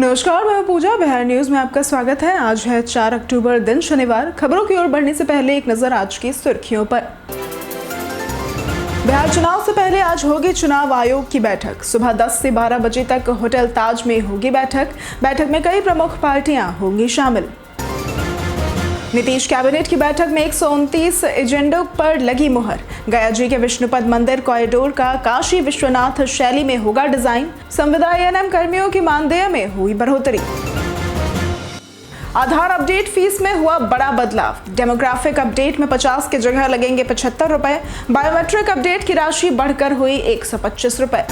नमस्कार, मैं पूजा। बिहार न्यूज में आपका स्वागत है। आज है 4 अक्टूबर, दिन शनिवार। खबरों की ओर बढ़ने से पहले एक नजर आज की सुर्खियों पर। बिहार चुनाव से पहले आज होगी चुनाव आयोग की बैठक। सुबह 10 से 12 बजे तक होटल ताज में होगी बैठक में कई प्रमुख पार्टियां होंगी शामिल। नीतीश कैबिनेट की बैठक में 129 एजेंडों पर लगी मुहर। गया जी के विष्णुपद मंदिर कॉरिडोर का काशी विश्वनाथ शैली में होगा डिजाइन। संविदा एएनएम कर्मियों की मानदेय में हुई बढ़ोतरी। आधार अपडेट फीस में हुआ बड़ा बदलाव। डेमोग्राफिक अपडेट में 50 की जगह लगेंगे 75 रुपए। बायोमेट्रिक अपडेट की राशि बढ़कर हुई 125 रुपए।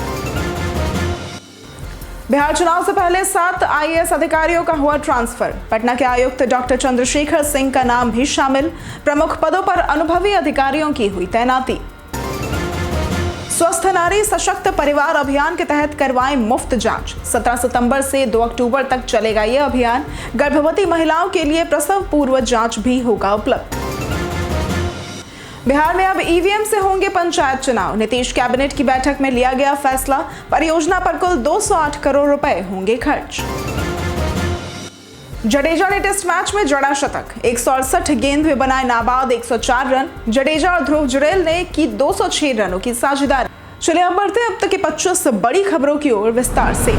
बिहार चुनाव से पहले 7 आईएएस अधिकारियों का हुआ ट्रांसफर। पटना के आयुक्त डॉक्टर चंद्रशेखर सिंह का नाम भी शामिल। प्रमुख पदों पर अनुभवी अधिकारियों की हुई तैनाती। स्वस्थ नारी सशक्त परिवार अभियान के तहत करवाएं मुफ्त जांच। 17 सितंबर से 2 अक्टूबर तक चलेगा यह अभियान। गर्भवती महिलाओं के लिए प्रसव पूर्व जांच भी होगा उपलब्ध। बिहार में अब ईवीएम से होंगे पंचायत चुनाव। नीतीश कैबिनेट की बैठक में लिया गया फैसला। परियोजना पर कुल 208 करोड़ रुपए होंगे खर्च। जडेजा ने टेस्ट मैच में जड़ा शतक। 168 गेंद में बनाए नाबाद 104 रन। जडेजा और ध्रुव जुरेल ने की 206 रनों की साझेदारी। चलिए अब बढ़ते हैं अब तक की 25 बड़ी खबरों की ओर विस्तार से।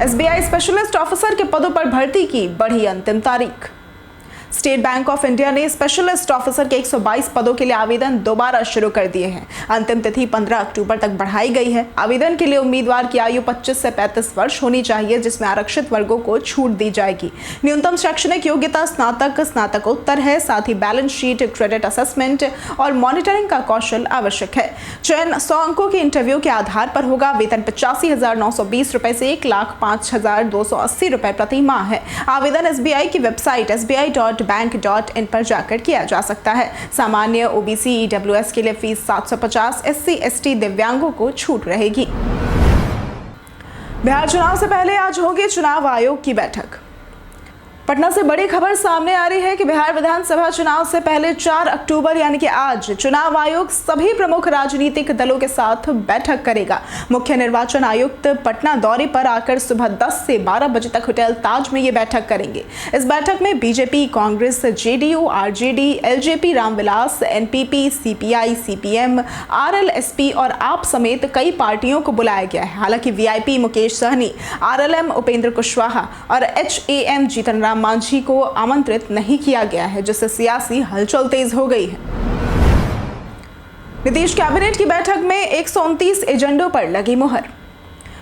एसबीआई स्पेशलिस्ट ऑफिसर के पदों पर भर्ती की बढ़ी अंतिम तारीख। स्टेट बैंक ऑफ इंडिया ने स्पेशलिस्ट ऑफिसर के 122 पदों के लिए आवेदन दोबारा शुरू कर दिए हैं। अंतिम तिथि 15 अक्टूबर तक बढ़ाई गई है। आवेदन के लिए उम्मीदवार की आयु 25 से 35 वर्ष होनी चाहिए, जिसमें आरक्षित वर्गों को छूट दी जाएगी। न्यूनतम शैक्षणिक योग्यता स्नातकोत्तर है। साथ ही बैलेंस शीट, क्रेडिट असेसमेंट और मॉनिटरिंग का कौशल आवश्यक है। चयन 100 अंकों के इंटरव्यू के आधार पर होगा। वेतन 85,920 रुपए से 1,05,280 रुपए प्रति माह है। आवेदन एसबीआई की वेबसाइट sbi.bank.in पर जाकर किया जा सकता है। सामान्य, ओबीसी, ईडब्ल्यूएस के लिए फीस 750, एससी, एसटी, दिव्यांगों को छूट रहेगी। बिहार चुनाव से पहले आज होगी चुनाव आयोग की बैठक। पटना से बड़ी खबर सामने आ रही है कि बिहार विधानसभा चुनाव से पहले 4 अक्टूबर यानी कि आज चुनाव आयोग सभी प्रमुख राजनीतिक दलों के साथ बैठक करेगा। मुख्य निर्वाचन आयुक्त पटना दौरे पर आकर सुबह 10 से 12 बजे तक होटल ताज में ये बैठक करेंगे। इस बैठक में BJP, Congress, JDU, RJD, LJP, Ramvilas, NPP, CPI, CPM, RLSP और आप समेत कई पार्टियों को बुलाया गया है। हालांकि वीआईपी मुकेश सहनी, आरएलएम उपेंद्र कुशवाहा और एचएएम जीतन राम मांझी को आमंत्रित नहीं किया गया है, जिससे सियासी हलचल तेज हो गई है। नीतीश कैबिनेट की बैठक में 129 एजेंडों पर लगी मुहर।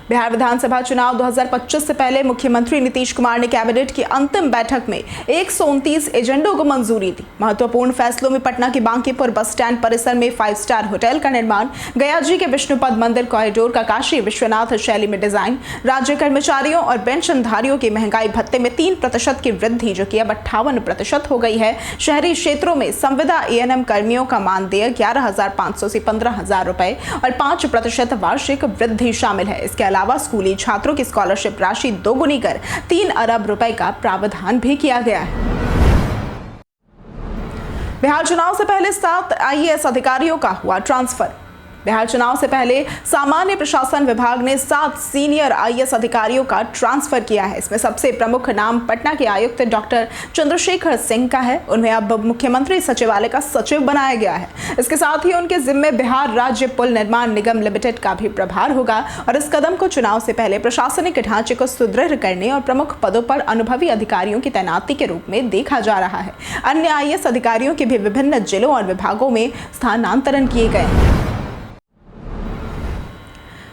बिहार विधानसभा चुनाव 2025 से पहले मुख्यमंत्री नीतीश कुमार ने कैबिनेट की अंतिम बैठक में 129 एजेंडों को मंजूरी दी। महत्वपूर्ण फैसलों में पटना के बांकीपुर बस स्टैंड परिसर में 5 स्टार होटल का निर्माण, गया जी के विष्णुपद मंदिर कॉरिडोर का काशी विश्वनाथ शैली में डिजाइन, राज्य कर्मचारियों और पेंशनधारियों की महंगाई भत्ते में 3% की वृद्धि जो कि अब 58% हो गई है। शहरी क्षेत्रों में संविदा एएनएम कर्मियों का मानदेय 11,500 से 15,000 रुपए और 5% वार्षिक वृद्धि शामिल है। इसके अलावा स्कूली छात्रों की स्कॉलरशिप राशि दोगुनी कर 3 अरब रुपए का प्रावधान भी किया गया है। बिहार चुनाव से पहले 7 आईएएस अधिकारियों का हुआ ट्रांसफर। बिहार चुनाव से पहले सामान्य प्रशासन विभाग ने 7 सीनियर आईएएस अधिकारियों का ट्रांसफर किया है। इसमें सबसे प्रमुख नाम पटना के आयुक्त डॉक्टर चंद्रशेखर सिंह का है। उन्हें अब मुख्यमंत्री सचिवालय का सचिव बनाया गया है। इसके साथ ही उनके जिम्मे बिहार राज्य पुल निर्माण निगम लिमिटेड का भी प्रभार होगा और इस कदम को चुनाव से पहले प्रशासनिक ढांचे को सुदृढ़ करने और प्रमुख पदों पर अनुभवी अधिकारियों की तैनाती के रूप में देखा जा रहा है। अन्य आईएएस अधिकारियों के भी विभिन्न जिलों और विभागों में स्थानांतरण किए गए हैं।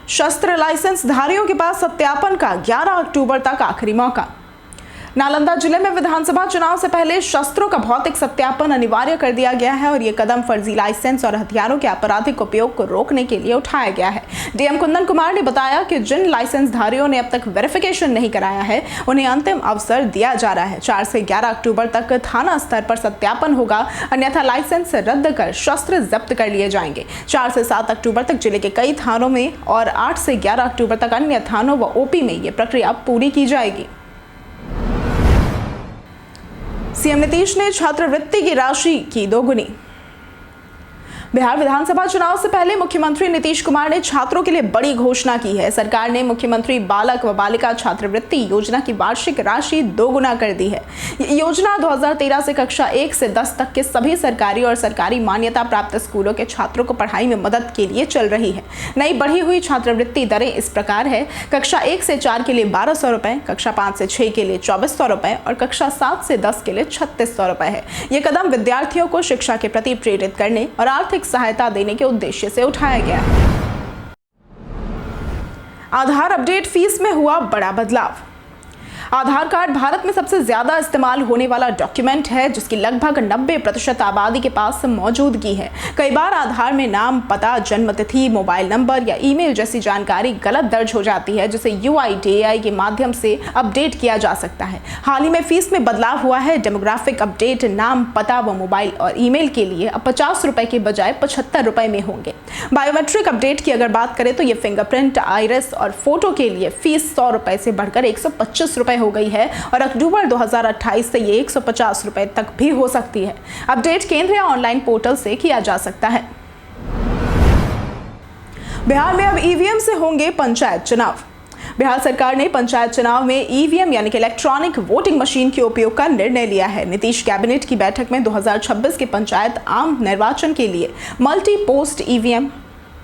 शस्त्र लाइसेंस धारियों के पास सत्यापन का 11 अक्टूबर तक आखिरी मौका। नालंदा जिले में विधानसभा चुनाव से पहले शस्त्रों का भौतिक सत्यापन अनिवार्य कर दिया गया है और ये कदम फर्जी लाइसेंस और हथियारों के आपराधिक उपयोग को रोकने के लिए उठाया गया है। डीएम कुंदन कुमार ने बताया कि जिन लाइसेंस धारियों ने अब तक वेरिफिकेशन नहीं कराया है उन्हें अंतिम अवसर दिया जा रहा है। 4 से 11 अक्टूबर तक थाना स्तर पर सत्यापन होगा, अन्यथा लाइसेंस रद्द कर शस्त्र जब्त कर लिए जाएंगे। 4 से 7 अक्टूबर तक जिले के कई थानों में और 8 से 11 अक्टूबर तक अन्य थानों व ओपी में ये प्रक्रिया पूरी की जाएगी। सीएम नीतीश ने छात्रवृत्ति की राशि की दोगुनी। बिहार विधानसभा चुनाव से पहले मुख्यमंत्री नीतीश कुमार ने छात्रों के लिए बड़ी घोषणा की है। सरकार ने मुख्यमंत्री बालक व बालिका छात्रवृत्ति योजना की वार्षिक राशि दोगुना कर दी है। ये योजना 2013 से कक्षा 1 से 10 तक के सभी सरकारी और सरकारी मान्यता प्राप्त स्कूलों के छात्रों को पढ़ाई में मदद के लिए चल रही है। नई बढ़ी हुई छात्रवृत्ति दरें इस प्रकार है: कक्षा 1 से 4 के लिए 1200 रुपए, कक्षा 5 से 6 के लिए 2400 रुपए और कक्षा 7 से 10 के लिए 3600 रुपए है। ये कदम विद्यार्थियों को शिक्षा के प्रति प्रेरित करने और आर्थिक सहायता देने के उद्देश्य से उठाया गया है। आधार अपडेट फीस में हुआ बड़ा बदलाव। आधार कार्ड भारत में सबसे ज्यादा इस्तेमाल होने वाला डॉक्यूमेंट है, जिसकी लगभग 90% आबादी के पास मौजूदगी है। कई बार आधार में नाम, पता, जन्म तिथि, मोबाइल नंबर या ईमेल जैसी जानकारी गलत दर्ज हो जाती है, जिसे UIDAI के माध्यम से अपडेट किया जा सकता है। हाल ही में फीस में बदलाव हुआ है। डेमोग्राफिक अपडेट नाम, पता व मोबाइल और ईमेल के लिए अब 50 रुपए के बजाय 75 रुपए में होंगे। बायोमेट्रिक अपडेट की अगर बात करें तो ये फिंगरप्रिंट, आइरिस और फोटो के लिए फीस 100 रुपए से बढ़कर 125 रुपए हो गई है और अक्टूबर 2028 से ये 150 रुपए तक भी हो सकती है। अपडेट केंद्र या ऑनलाइन पोर्टल से किया जा सकता है। बिहार में अब ईवीएम से होंगे पंचायत चुनाव। बिहार सरकार ने पंचायत चुनाव में ईवीएम यानी कि इलेक्ट्रॉनिक वोटिंग मशीन के उपयोग का निर्णय लिया है। नीतीश कैबिनेट की बैठक में 2026 के पंचायत आम निर्वाचन के लिए multi post EVM,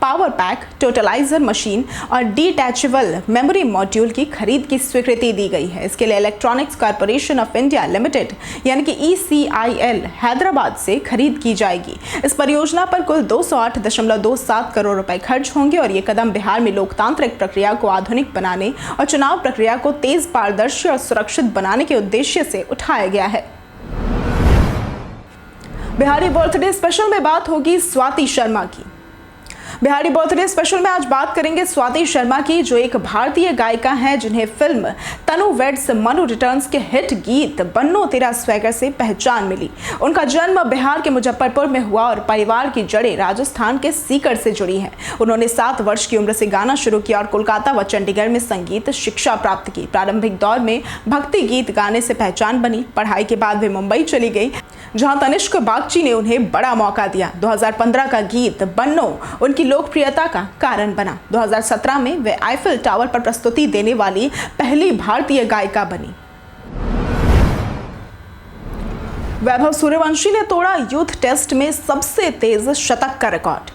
power pack, totaliser machine और डिटैचेबल मेमोरी मॉड्यूल की खरीद की स्वीकृति दी गई है। इसके लिए electronics corporation of India limited यानी कि ECIL हैदराबाद से खरीद की जाएगी। इस परियोजना पर कुल 208.27 करोड़ रुपए खर्च होंगे और ये कदम बिहार में लोकतांत्रिक प्रक्रिया को आधुनिक बनाने और चुनाव प्रक्रिया को तेज, पारदर्शी और सुरक्षित बनाने के उद्देश्य से उठाया गया है। बिहारी बर्थडे स्पेशल में बात होगी स्वाति शर्मा की। बिहारी बर्थडे स्पेशल में आज बात करेंगे स्वाति शर्मा की, जो एक भारतीय गायिका हैं जिन्हें फिल्म तनु वेड्स मनु रिटर्न्स के हिट गीत बन्नो तेरा स्वैगर से पहचान मिली। उनका जन्म बिहार के मुजफ्फरपुर में हुआ और परिवार की जड़ें राजस्थान के सीकर से जुड़ी हैं। उन्होंने 7 वर्ष की उम्र से गाना शुरू किया और कोलकाता व चंडीगढ़ में संगीत शिक्षा प्राप्त की। प्रारंभिक दौर में भक्ति गीत गाने से पहचान बनी। पढ़ाई के बाद वे मुंबई चली गई, जहां तनिष्क बागची ने उन्हें बड़ा मौका दिया। 2015 का गीत बन्नो उनकी लोकप्रियता का कारण बना। 2017 में वे आईफिल टावर पर प्रस्तुति देने वाली पहली भारतीय गायिका बनी। वैभव सूर्यवंशी ने तोड़ा यूथ टेस्ट में सबसे तेज शतक का रिकॉर्ड।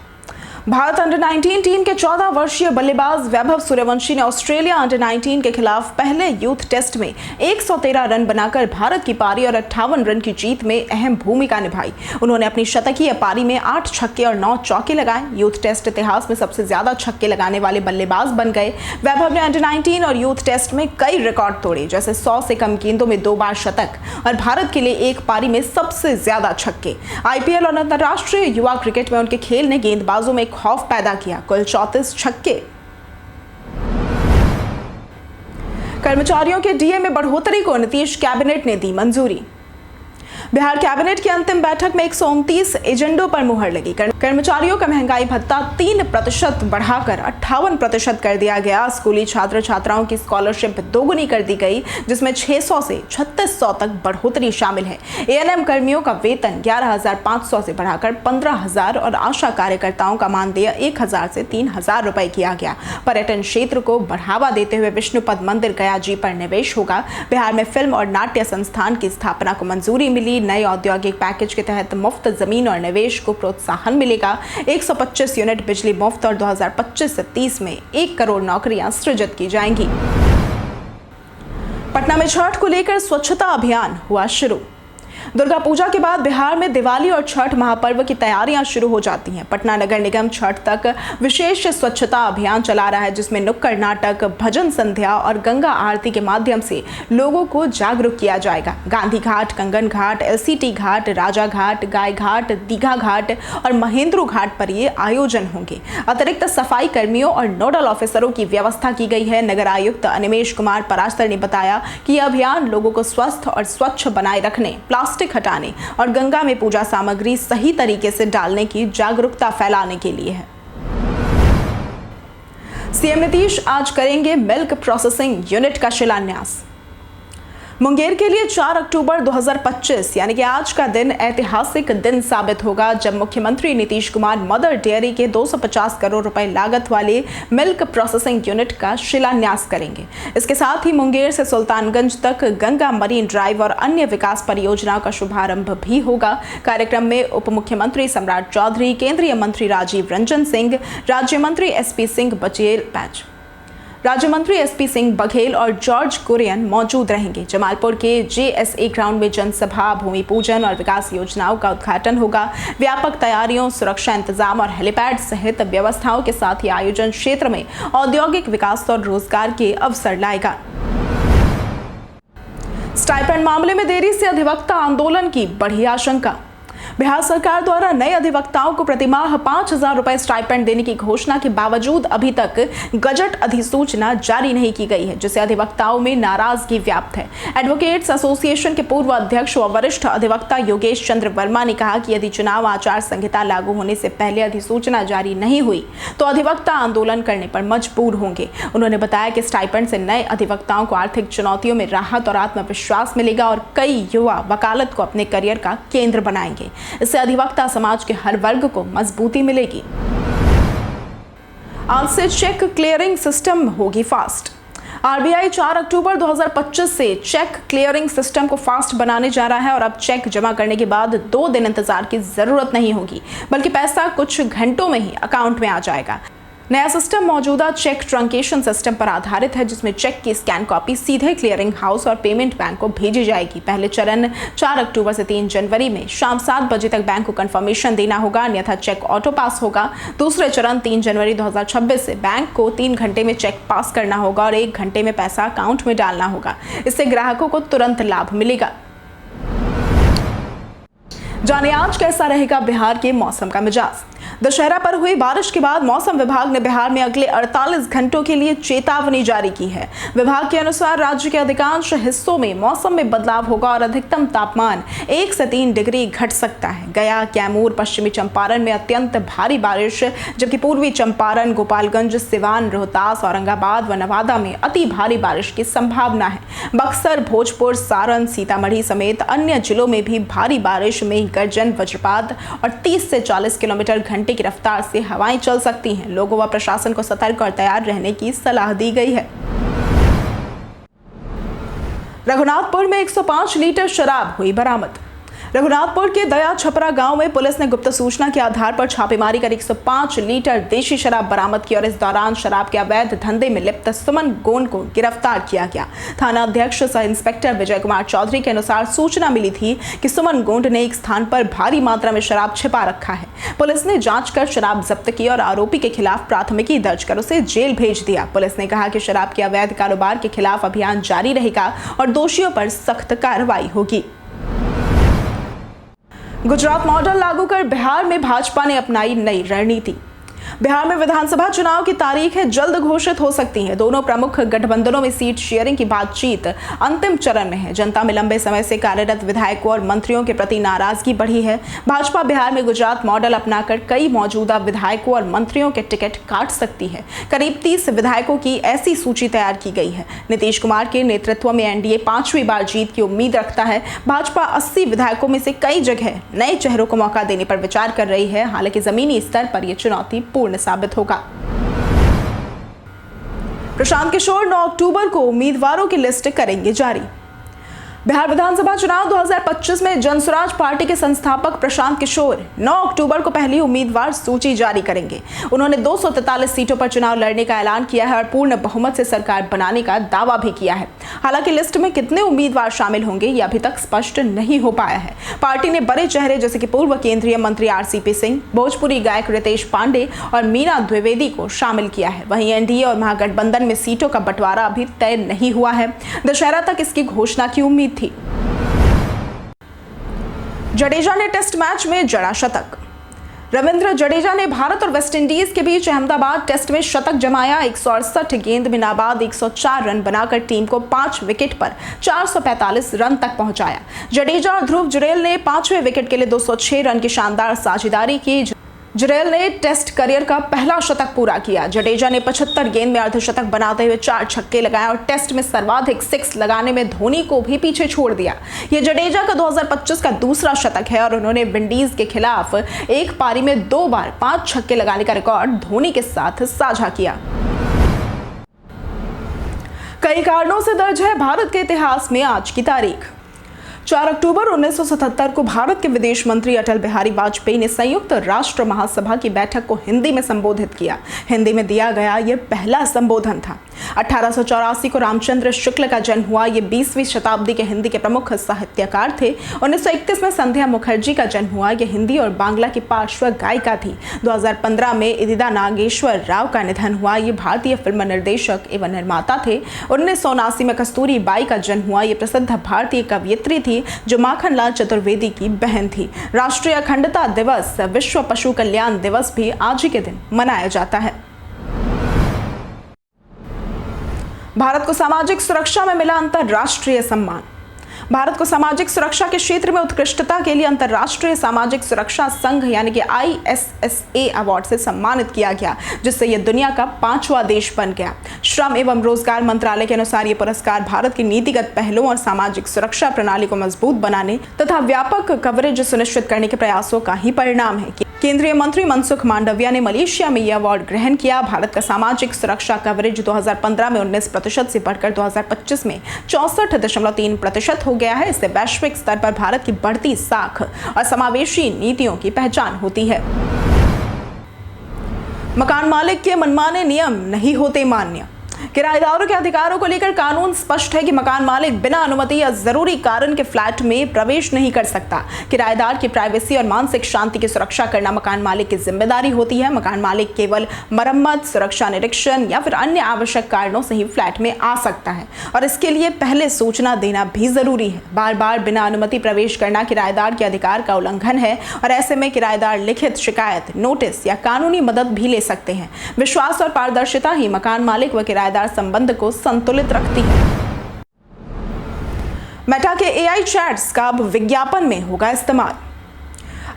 भारत अंडर-19 टीम के 14 वर्षीय बल्लेबाज वैभव सूर्यवंशी ने ऑस्ट्रेलिया अंडर-19 के खिलाफ पहले यूथ टेस्ट में 113 रन बनाकर भारत की पारी और 58 रन की जीत में अहम भूमिका निभाई। उन्होंने अपनी शतकीय पारी में 8 छक्के और 9 चौके लगाए। यूथ टेस्ट इतिहास में सबसे ज्यादा छक्के लगाने वाले बल्लेबाज बन गए। वैभव ने अंडर-19 और यूथ टेस्ट में कई रिकॉर्ड तोड़े, जैसे 100 से कम गेंदों में 2 बार शतक और भारत के लिए एक पारी में सबसे ज्यादा छक्के। IPL और अंतर्राष्ट्रीय युवा क्रिकेट में उनके खेल ने गेंदबाजों में खौफ पैदा किया। कुल 34 छक्के। कर्मचारियों के DA में बढ़ोतरी को नीतीश कैबिनेट ने दी मंजूरी। बिहार कैबिनेट की अंतिम बैठक में 129 एजेंडों पर मुहर लगी। कर्मचारियों का महंगाई भत्ता 3% बढ़ाकर 58% कर दिया गया। स्कूली छात्र छात्राओं की स्कॉलरशिप दोगुनी कर दी गई, जिसमें 600 से 3600 तक बढ़ोतरी शामिल है। ANM कर्मियों का वेतन 11,500 से बढ़ाकर 15,000 और आशा कार्यकर्ताओं का मानदेय 1,000 से 3,000 रुपए किया गया। पर्यटन क्षेत्र को बढ़ावा देते हुए विष्णुपद मंदिर गया जी पर निवेश होगा। बिहार में फिल्म और नाट्य संस्थान की स्थापना को मंजूरी मिली। नए औद्योगिक पैकेज के तहत मुफ्त जमीन और निवेश को प्रोत्साहन मिलेगा। 125 यूनिट बिजली मुफ्त और 2025 से 30 में 1 करोड़ नौकरियां सृजित की जाएंगी। पटना में छठ को लेकर स्वच्छता अभियान हुआ शुरू। दुर्गा पूजा के बाद बिहार में दिवाली और छठ महापर्व की तैयारियां शुरू हो जाती हैं। पटना नगर निगम छठ तक विशेष स्वच्छता अभियान चला रहा है, जिसमें नुक्कड़ नाटक, भजन संध्या और गंगा आरती के माध्यम से लोगों को जागरूक किया जाएगा। गांधी घाट, कंगन घाट, LCT घाट, राजा घाट, गाय घाट, दीघा घाट और महेंद्रू घाट पर ये आयोजन होंगे। अतिरिक्त सफाई कर्मियों और नोडल ऑफिसरों की व्यवस्था की गई है। नगर आयुक्त अनिमेश कुमार पराशर ने बताया कि यह अभियान लोगों को स्वस्थ और स्वच्छ बनाए रखने, प्लास्टिक हटाने और गंगा में पूजा सामग्री सही तरीके से डालने की जागरूकता फैलाने के लिए है। सीएम नीतीश आज करेंगे मिल्क प्रोसेसिंग यूनिट का शिलान्यास। मुंगेर के लिए 4 अक्टूबर 2025 यानी कि आज का दिन ऐतिहासिक दिन साबित होगा, जब मुख्यमंत्री नीतीश कुमार मदर डेयरी के 250 करोड़ रुपए लागत वाले मिल्क प्रोसेसिंग यूनिट का शिलान्यास करेंगे। इसके साथ ही मुंगेर से सुल्तानगंज तक गंगा मरीन ड्राइव और अन्य विकास परियोजनाओं का शुभारंभ भी होगा। कार्यक्रम में उप मुख्यमंत्री सम्राट चौधरी, केंद्रीय मंत्री राजीव रंजन सिंह, राज्य मंत्री एसपी सिंह बघेल और जॉर्ज कुरियन मौजूद रहेंगे। जमालपुर के जेएसए ग्राउंड में जनसभा, भूमि पूजन और विकास योजनाओं का उद्घाटन होगा। व्यापक तैयारियों, सुरक्षा इंतजाम और हेलीपैड सहित व्यवस्थाओं के साथ ही आयोजन क्षेत्र में औद्योगिक विकास और रोजगार के अवसर लाएगा। स्टाइपेंड मामले में देरी से अधिवक्ता आंदोलन की बढ़ी आशंका। बिहार सरकार द्वारा नए अधिवक्ताओं को प्रतिमाह 5,000 रुपए स्टाइपेंड देने की घोषणा के बावजूद अभी तक गजट अधिसूचना जारी नहीं की गई है, जिससे अधिवक्ताओं में नाराजगी व्याप्त है। एडवोकेट्स एसोसिएशन के पूर्व अध्यक्ष व वरिष्ठ अधिवक्ता योगेश चंद्र वर्मा ने कहा कि यदि चुनाव आचार संहिता लागू होने से पहले अधिसूचना जारी नहीं हुई तो अधिवक्ता आंदोलन करने पर मजबूर होंगे। उन्होंने बताया कि स्टाइपेंड से नए अधिवक्ताओं को आर्थिक चुनौतियों में राहत और आत्मविश्वास मिलेगा और कई युवा वकालत को अपने करियर का केंद्र बनाएंगे। इससे अधिवक्ता समाज के हर वर्ग को मजबूती मिलेगी। आज से चेक क्लियरिंग सिस्टम होगी फास्ट। आरबीआई 4 अक्टूबर 2025 से चेक क्लियरिंग सिस्टम को फास्ट बनाने जा रहा है और अब चेक जमा करने के बाद 2 दिन इंतजार की जरूरत नहीं होगी, बल्कि पैसा कुछ घंटों में ही अकाउंट में आ जाएगा। नया सिस्टम मौजूदा चेक ट्रंकेशन सिस्टम पर आधारित है, जिसमें चेक की स्कैन कॉपी सीधे क्लियरिंग हाउस और पेमेंट बैंक को भेजी जाएगी। पहले चरण 4 अक्टूबर से 3 जनवरी में शाम 7 बजे तक बैंक को कंफर्मेशन देना होगा, अन्यथा चेक ऑटो पास होगा। दूसरे चरण 3 जनवरी 2026 से बैंक को 3 घंटे में चेक पास करना होगा और 1 घंटे में पैसा अकाउंट में डालना होगा। इससे ग्राहकों को तुरंत लाभ मिलेगा। जाने आज कैसा रहेगा बिहार के मौसम का मिजाज। दशहरा पर हुई बारिश के बाद मौसम विभाग ने बिहार में अगले 48 घंटों के लिए चेतावनी जारी की है। विभाग के अनुसार राज्य के अधिकांश हिस्सों में मौसम में बदलाव होगा और अधिकतम तापमान 1 से 3 डिग्री घट सकता है। गया, कैमूर, पश्चिमी चंपारण में अत्यंत भारी बारिश, जबकि पूर्वी चंपारण, गोपालगंज, सिवान, रोहतास, औरंगाबाद व नवादा में अति भारी बारिश की संभावना है। बक्सर, भोजपुर, सारण, सीतामढ़ी समेत अन्य जिलों में भी भारी बारिश में गर्जन, वज्रपात और 30 से 40 किलोमीटर घंटे की रफ्तार से हवाएं चल सकती हैं। लोगों व प्रशासन को सतर्क और तैयार रहने की सलाह दी गई है। रघुनाथपुर में 105 लीटर शराब हुई बरामद। रघुनाथपुर के दया छपरा गांव में पुलिस ने गुप्त सूचना के आधार पर छापेमारी कर 105 लीटर देशी शराब बरामद की और इस दौरान शराब के अवैध धंधे में लिप्त सुमन गोंड को गिरफ्तार किया गया। थाना अध्यक्ष सह इंस्पेक्टर विजय कुमार चौधरी के अनुसार सूचना मिली थी कि सुमन गोंड ने एक स्थान पर भारी मात्रा में शराब छिपा रखा है। पुलिस ने जांच कर शराब जब्त की और आरोपी के खिलाफ प्राथमिकी दर्ज कर उसे जेल भेज दिया। पुलिस ने कहा कि शराब के अवैध कारोबार के खिलाफ अभियान जारी रहेगा और दोषियों पर सख्त कार्रवाई होगी। गुजरात मॉडल लागू कर बिहार में भाजपा ने अपनाई नई रणनीति। बिहार में विधानसभा चुनाव की तारीखें जल्द घोषित हो सकती हैं। दोनों प्रमुख गठबंधनों में सीट शेयरिंग की बातचीत अंतिम चरण में है। जनता में लंबे समय से कार्यरत विधायकों और मंत्रियों के प्रति नाराजगी बढ़ी है। भाजपा बिहार में गुजरात मॉडल अपनाकर कई मौजूदा विधायकों और मंत्रियों के टिकट काट सकती है। करीब 30 विधायकों की ऐसी सूची तैयार की गई है। नीतीश कुमार के नेतृत्व में एनडीए 5वीं बार जीत की उम्मीद रखता है। भाजपा 80 विधायकों में से कई जगह नए चेहरों को मौका देने पर विचार कर रही है। हालांकि जमीनी स्तर पर यह चुनौती पूर्ण साबित होगा। प्रशांत किशोर 9 अक्टूबर को उम्मीदवारों की लिस्ट करेंगे जारी। बिहार विधानसभा चुनाव 2025 में जनसुराज पार्टी के संस्थापक प्रशांत किशोर 9 अक्टूबर को पहली उम्मीदवार सूची जारी करेंगे। उन्होंने 243 सीटों पर चुनाव लड़ने का ऐलान किया है और पूर्ण बहुमत से सरकार बनाने का दावा भी किया है। हालांकि लिस्ट में कितने उम्मीदवार शामिल होंगे यह अभी तक स्पष्ट नहीं हो पाया है। पार्टी ने बड़े चेहरे जैसे कि पूर्व केंद्रीय मंत्री आरसीपी सिंह, भोजपुरी गायक रितेश पांडे और मीना द्विवेदी को शामिल किया है। वहीं एनडीए और महागठबंधन में सीटों का बंटवारा अभी तय नहीं हुआ है। दशहरा तक इसकी घोषणा की उम्मीद थी। जडेजा ने टेस्ट मैच में जड़ा शतक। रविंद्र जडेजा ने भारत और वेस्टइंडीज के बीच अहमदाबाद टेस्ट में शतक जमाया। 168 गेंद में नाबाद 104 रन बनाकर टीम को 5 विकेट पर 445 रन तक पहुंचाया। जडेजा और ध्रुव जुरेल ने 5वें विकेट के लिए 206 रन की शानदार साझेदारी की। जुरेल ने टेस्ट करियर का पहला शतक पूरा किया। जडेजा ने 75 गेंद में अर्धशतक बनाते हुए 4 छक्के लगाए और टेस्ट में सर्वाधिक 6 लगाने में धोनी को भी पीछे छोड़ दिया। यह जडेजा का 2025 का दूसरा शतक है और उन्होंने विंडीज के खिलाफ एक पारी में 2 बार 5 छक्के लगाने का रिकॉर्ड धोनी के साथ साझा किया। कई कारणों से दर्ज है भारत के इतिहास में आज की तारीख। 4 अक्टूबर 1977 को भारत के विदेश मंत्री अटल बिहारी वाजपेयी ने संयुक्त राष्ट्र महासभा की बैठक को हिंदी में संबोधित किया। हिंदी में दिया गया यह पहला संबोधन था। 1884 को रामचंद्र शुक्ल का जन्म हुआ। ये 20वीं शताब्दी के हिंदी के प्रमुख साहित्यकार थे। 1931 में संध्या मुखर्जी का जन्म हुआ। ये हिंदी और बांग्ला की पार्श्व गायिका थी। 2015 में इदिदा नागेश्वर राव का निधन हुआ। ये भारतीय फिल्म निर्देशक एवं निर्माता थे। 1979 में कस्तूरी बाई का जन्म हुआ। ये प्रसिद्ध भारतीय कवयित्री थी जो माखनलाल चतुर्वेदी की बहन थी। राष्ट्रीय अखंडता दिवस, विश्व पशु कल्याण दिवस भी आज ही के दिन मनाया जाता है। भारत को सामाजिक सुरक्षा में मिला अंतर्राष्ट्रीय सम्मान। भारत को सामाजिक सुरक्षा के क्षेत्र में उत्कृष्टता के लिए अंतर्राष्ट्रीय सामाजिक सुरक्षा संघ यानी कि ISSA अवार्ड से सम्मानित किया गया, जिससे यह दुनिया का 5वां देश बन गया। श्रम एवं रोजगार मंत्रालय के अनुसार ये पुरस्कार भारत की नीतिगत पहलों और सामाजिक सुरक्षा प्रणाली को मजबूत बनाने तथा व्यापक कवरेज सुनिश्चित करने के प्रयासों का ही परिणाम है। केंद्रीय मंत्री मनसुख मांडविया ने मलेशिया में यह अवार्ड ग्रहण किया। भारत का सामाजिक सुरक्षा कवरेज 2015 में 19% से बढ़कर 2025 में 64.3% हो गया है। इससे वैश्विक स्तर पर भारत की बढ़ती साख और समावेशी नीतियों की पहचान होती है। मकान मालिक के मनमाने नियम नहीं होते मान्य। किराएदारों के अधिकारों को लेकर कानून स्पष्ट है कि मकान मालिक बिना अनुमति या जरूरी कारण के फ्लैट में प्रवेश नहीं कर सकता। किराएदार की प्राइवेसी और मानसिक शांति की सुरक्षा करना मकान मालिक की जिम्मेदारी होती है। मकान मालिक केवल मरम्मत, सुरक्षा निरीक्षण या फिर अन्य आवश्यक कारणों से ही फ्लैट में आ सकता है और इसके लिए पहले सूचना देना भी जरूरी है। बार बार बिना अनुमति प्रवेश करना किराएदार के अधिकार का उल्लंघन है और ऐसे में किराएदार लिखित शिकायत, नोटिस या कानूनी मदद भी ले सकते हैं। विश्वास और पारदर्शिता ही मकान मालिक व किराएदार संबंध को संतुलित रखती है। मेटा के AI चैट्स का अब विज्ञापन में होगा इस्तेमाल।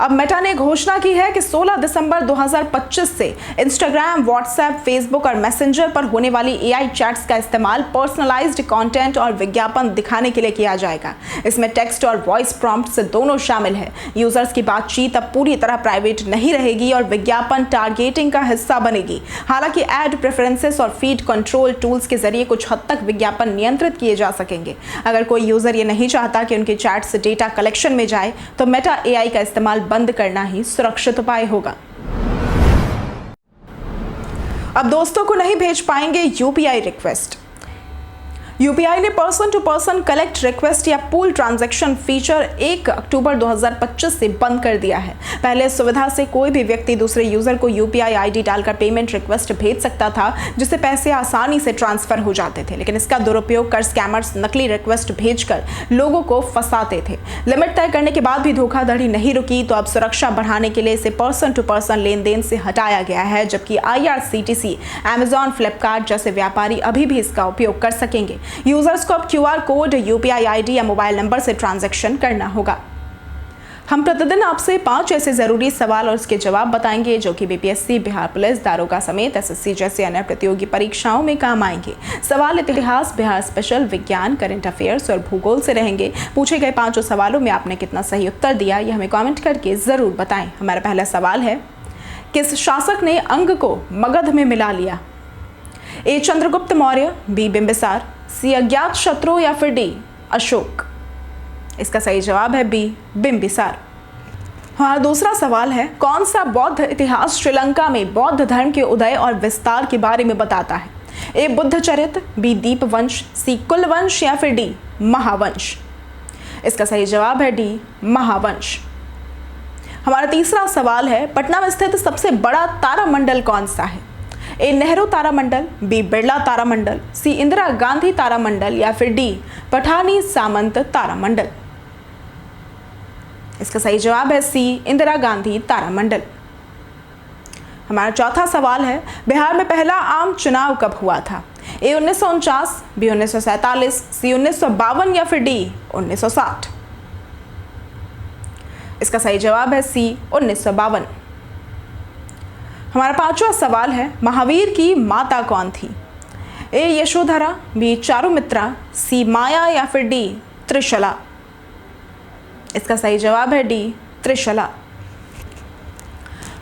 अब मेटा ने घोषणा की है कि 16 दिसंबर 2025 से इंस्टाग्राम, व्हाट्सएप, फेसबुक और मैसेंजर पर होने वाली AI चैट्स का इस्तेमाल पर्सनलाइज्ड कंटेंट और विज्ञापन दिखाने के लिए किया जाएगा। इसमें टेक्स्ट और वॉइस प्रॉम्प्ट्स दोनों शामिल है। यूजर्स की बातचीत अब पूरी तरह प्राइवेट नहीं रहेगी और विज्ञापन टारगेटिंग का हिस्सा बनेगी। हालांकि एड प्रेफरेंसेस और फीड कंट्रोल टूल्स के जरिए कुछ हद तक विज्ञापन नियंत्रित किए जा सकेंगे। अगर कोई यूजर ये नहीं चाहता कि उनकी चैट्स डेटा कलेक्शन में जाए तो मेटा AI का इस्तेमाल बंद करना ही सुरक्षित उपाय होगा। अब दोस्तों को नहीं भेज पाएंगे UPI रिक्वेस्ट। UPI ने person to person collect request या पूल ट्रांजैक्शन फीचर 1 अक्टूबर 2025 से बंद कर दिया है। पहले इस सुविधा से कोई भी व्यक्ति दूसरे यूजर को UPI ID डालकर पेमेंट रिक्वेस्ट भेज सकता था, जिससे पैसे आसानी से ट्रांसफर हो जाते थे, लेकिन इसका दुरुपयोग कर स्कैमर्स नकली रिक्वेस्ट भेजकर लोगों को फंसाते थे। लिमिट तय करने के बाद भी धोखाधड़ी नहीं रुकी, तो अब सुरक्षा बढ़ाने के लिए इसे पर्सन टू पर्सन लेन देन से हटाया गया है, जबकि IRCTC, Amazon, फ्लिपकार्ट जैसे व्यापारी अभी भी इसका उपयोग कर सकेंगे। यूजर्स को अब QR कोड, UPI ID या मोबाइल नंबर से ट्रांजैक्शन करना होगा। हम प्रतिदिन आपसे 5 ऐसे जरूरी सवाल और उसके जवाब बताएंगे जो कि BPSC, बिहार पुलिस, दारोगा समेत SSC जैसे अन्य प्रतियोगी परीक्षाओं में काम आएंगे। सवाल इतिहास, बिहार स्पेशल, विज्ञान, करंट अफेयर्स और भूगोल से रहेंगे। पूछे गए 5 सवालों में आपने कितना सही उत्तर दिया, यह हमें कमेंट करके जरूर बताएं। हमारा पहला सवाल है, किस शासक ने अंग को मगध में मिला लिया? A Chandragupta Maurya, B Bimbisara, C अज्ञात शत्रु या फिर D अशोक? इसका सही जवाब है B बिंबिसार। हमारा दूसरा सवाल है, कौन सा बौद्ध इतिहास श्रीलंका में बौद्ध धर्म के उदय और विस्तार के बारे में बताता है? A Buddha Charit, B Dipavamsa, C कुलवंश या फिर D महावंश? इसका सही जवाब है D महावंश। हमारा तीसरा सवाल है, पटना में स्थित सबसे बड़ा तारामंडल कौन सा है? A नेहरू तारामंडल, B बिरला तारामंडल, C इंदिरा गांधी तारामंडल या फिर D पठानी सामंत तारामंडल? इसका सही जवाब है C इंदिरा गांधी तारामंडल। हमारा चौथा सवाल है, बिहार में पहला आम चुनाव कब हुआ था? A 1949, B 1947, C 1952 या फिर D 1960? इसका सही जवाब है C 1952। हमारा पांचवा सवाल है, महावीर की माता कौन थी? ए यशोधरा, बी चारुमित्रा, सी माया या फिर डी त्रिशला। इसका सही जवाब है डी त्रिशला।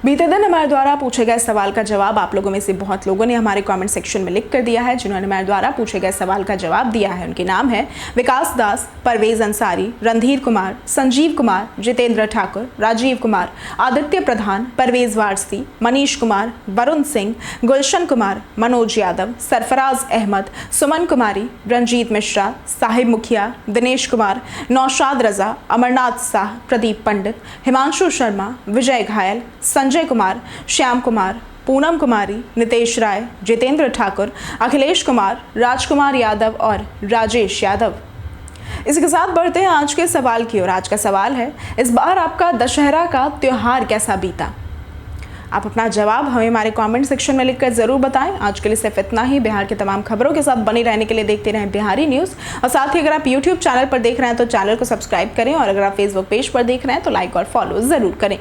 बीते दिन हमारे द्वारा पूछे गए सवाल का जवाब आप लोगों में से बहुत लोगों ने हमारे कमेंट सेक्शन में लिख कर दिया है। जिन्होंने हमारे द्वारा पूछे गए सवाल का जवाब दिया है उनके नाम है विकास दास, परवेज अंसारी, रणधीर कुमार, संजीव कुमार, जितेंद्र ठाकुर, राजीव कुमार, आदित्य प्रधान, परवेज वारसी, मनीष कुमार, वरुण सिंह, गुलशन कुमार, मनोज यादव, सरफराज अहमद, सुमन कुमारी, रंजीत मिश्रा, साहिब मुखिया, दिनेश कुमार, नौशाद रजा, अमरनाथ शाह, प्रदीप पंडित, हिमांशु शर्मा, विजय घायल, संजय कुमार, श्याम कुमार, पूनम कुमारी, नितेश राय, जितेंद्र ठाकुर, अखिलेश कुमार, राजकुमार यादव और राजेश यादव। इसी के साथ बढ़ते हैं आज के सवाल की ओर। आज का सवाल है, इस बार आपका दशहरा का त्योहार कैसा बीता? आप अपना जवाब हमें हमारे कमेंट सेक्शन में लिखकर जरूर बताएं। आज के लिए सिर्फ इतना ही। बिहार की तमाम खबरों के साथ बने रहने के लिए देखते रहें बिहारी न्यूज़। और साथ ही अगर आप यूट्यूब चैनल पर देख रहे हैं तो चैनल को सब्सक्राइब करें, और अगर आप फेसबुक पेज पर देख रहे हैं तो लाइक और फॉलो जरूर करें।